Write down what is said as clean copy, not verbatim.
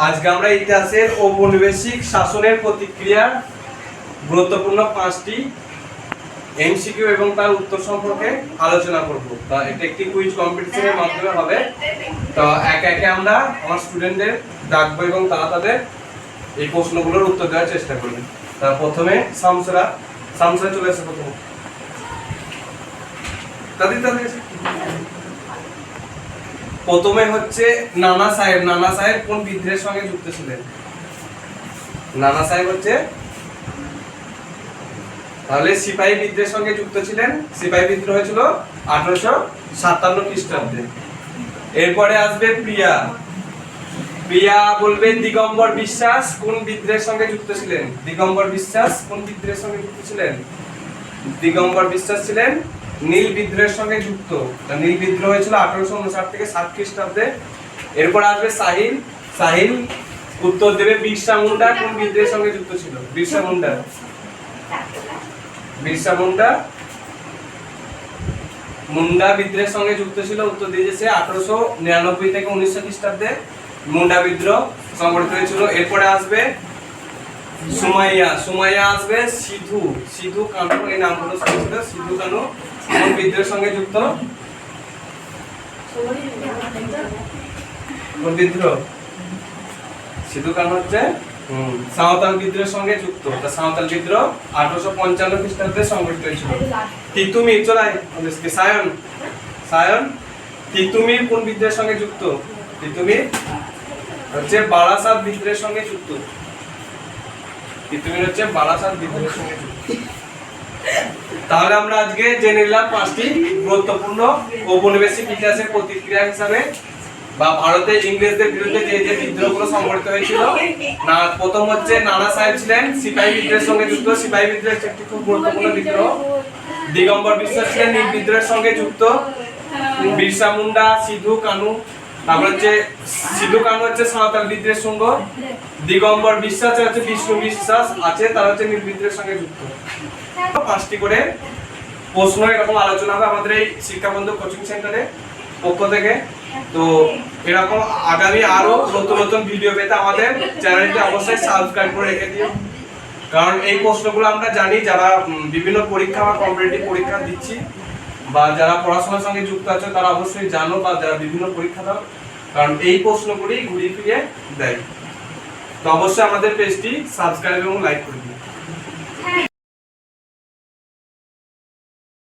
আজকে আমরা ইতিহাসের ঔপনিবেশিক শাসনের প্রতিক্রিয়া গুরুত্বপূর্ণ 5টি এমসিকিউ এবং তার উত্তর সম্পর্কে আলোচনা করব। তো এটা একটি কুইজ কম্পিটিশনের মাধ্যমে হবে। তো একে একে আমরা আমার স্টুডেন্টদের ডাকবো এবং তারা তাদের এই প্রশ্নগুলোর উত্তর দেওয়ার চেষ্টা করবে। তা প্রথমে শামসরা চলে এসে প্রথমে প্রথমে হচ্ছে নানা সাহেব কোন বিদ্রোহের সঙ্গে যুক্ত ছিলেন? নানা সাহেব হচ্ছে তাহলে সিপাহী বিদ্রোহের সঙ্গে যুক্ত ছিলেন। সিপাহী বিদ্রোহ হয়েছিল 1857 খ্রিস্টাব্দে। এরপরে আসবে প্রিয়া বলবে দিগম্বর বিশ্বাস কোন বিদ্রোহের সঙ্গে যুক্ত ছিলেন? দিগম্বর বিশ্বাস কোন বিদ্রোহের সঙ্গে যুক্ত ছিলেন? দিগম্বর বিশ্বাস ছিলেন নীল বিদ্রোহের সঙ্গে যুক্ত। নীল বিদ্রোহ হয়েছিল 1859 থেকে 7 খ্রিস্টাব্দে। এরপর আসবে সাহিল উত্তর দেবে বিরসা মুন্ডা কোন বিদ্রোহের সঙ্গে যুক্ত ছিল? বিরসা মুন্ডা বিদ্রোহের সঙ্গে যুক্ত ছিল। উত্তর দিয়েছে 1899 থেকে 1900 খ্রিস্টাব্দে মুন্ডা বিদ্রোহ সংগঠিত হয়েছিল। এরপরে আসবে সুমাইয়া আসবে সিধু কানু, এই নামগুলো শুনেছিল। সিধু কানু কোন বিদ্রোহের সঙ্গে যুক্ত? কোন বিদ্রোহ? সিধু কানু হচ্ছে সাঁওতাল বিদ্রোহের সঙ্গে যুক্ত। সাঁওতাল বিদ্রোহ 1855 খ্রিস্টাব্দে সংগঠিত হয়েছিল। তিতুমির তিতুমির কোন বিদ্রোহের সঙ্গে যুক্ত? তিতুমির হচ্ছে বারাসাত বিদ্রোহের সঙ্গে যুক্ত। তাহলে আমরা আজকে জেনে নিলাম 5টি গুরুত্বপূর্ণ ঔপনিবেশিক ইতিহাসের প্রতিক্রিয়া হিসাবে বা ভারতে ইংরেজদের বিরুদ্ধে যে বিদ্রোহগুলো সংঘটিত হয়েছিল। প্রথম হচ্ছে নানা সাহেব ছিলেন সিপাহী বিদ্রোহের সঙ্গে যুক্ত। সিপাহী বিদ্রোহ একটি খুব গুরুত্বপূর্ণ বিদ্রোহ। দিগম্বর বিশ্বাস ছিলেন নীল বিদ্রোহের সঙ্গে যুক্ত। বিরসা মুন্ডা, সিধু কানু, তারপর হচ্ছে সিধু কানু হচ্ছে সাঁওতাল বিদ্রোহের সঙ্গ। দিগম্বর বিশ্বাস হচ্ছে বিষ্ণু বিশ্বাস আছে, তারা হচ্ছে নীল বিদ্রোহের সঙ্গে যুক্ত। 5টি করে প্রশ্ন এরকম আলোচনা হবে আমাদের এই শিক্ষাবন্ধু কোচিং সেন্টারে পক্ষ থেকে। তো এরকম আগামী আরো নতুন ভিডিও পেতে আমাদের চ্যানেলটি অবশ্যই সাবস্ক্রাইব করে রেখে দিও। কারণ এই প্রশ্নগুলো আমরা জানি যারা বিভিন্ন পরীক্ষা বা কম্পিটিটিভ পরীক্ষা দিচ্ছি বা যারা পড়াশোনার সঙ্গে যুক্ত আছে তারা অবশ্যই জানো, বা যারা বিভিন্ন পরীক্ষা দাও, কারণ এই প্রশ্নগুলি ঘুরিয়ে ফিরিয়ে দেয়। তো অবশ্যই আমাদের পেজটি সাবস্ক্রাইব এবং লাইক করে দিন।